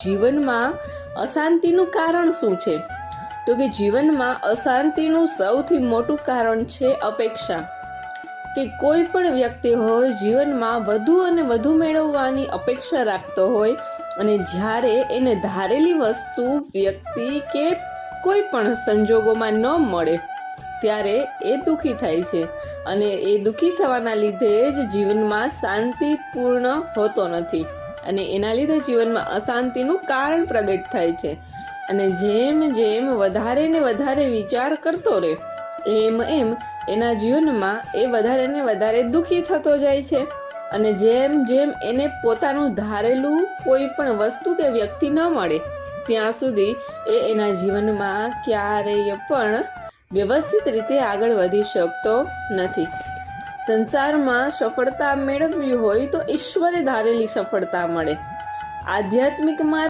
જીવનમાં અશાંતિનું કારણ શું છે? તો કે જીવનમાં અશાંતિનું સૌથી મોટું કારણ છે અપેક્ષા. કે કોઈ પણ વ્યક્તિ હોય જીવનમાં વધુ અને વધુ મેળવવાની અપેક્ષા રાખતો હોય અને જ્યારે એને ધારેલી વસ્તુ, વ્યક્તિ કે કોઈ પણ સંજોગોમાં ન મળે ત્યારે એ દુઃખી થાય છે અને એ દુઃખી થવાના લીધે જ જીવનમાં શાંતિપૂર્ણ હોતો નથી અને એના લીધે જીવનમાં અશાંતિનું કારણ પ્રગટ થાય છે. અને જેમ જેમ વધારે ને વધારે વિચાર કરતો રહે એમ એમ એના જીવનમાં એ વધારે ને વધારે દુઃખી થતો જાય છે અને જેમ જેમ એને પોતાનું ધારેલું કોઈ પણ વસ્તુ કે વ્યક્તિ ન મળે ત્યાં સુધી એ એના જીવનમાં ક્યારેય પણ વ્યવસ્થિત રીતે આગળ વધી શકતો નથી. સંસારમાં સફળતા મેળવવી હોય તો ઈશ્વરે ધારેલી સફળતા મળે. આધ્યાત્મિક માર્ગ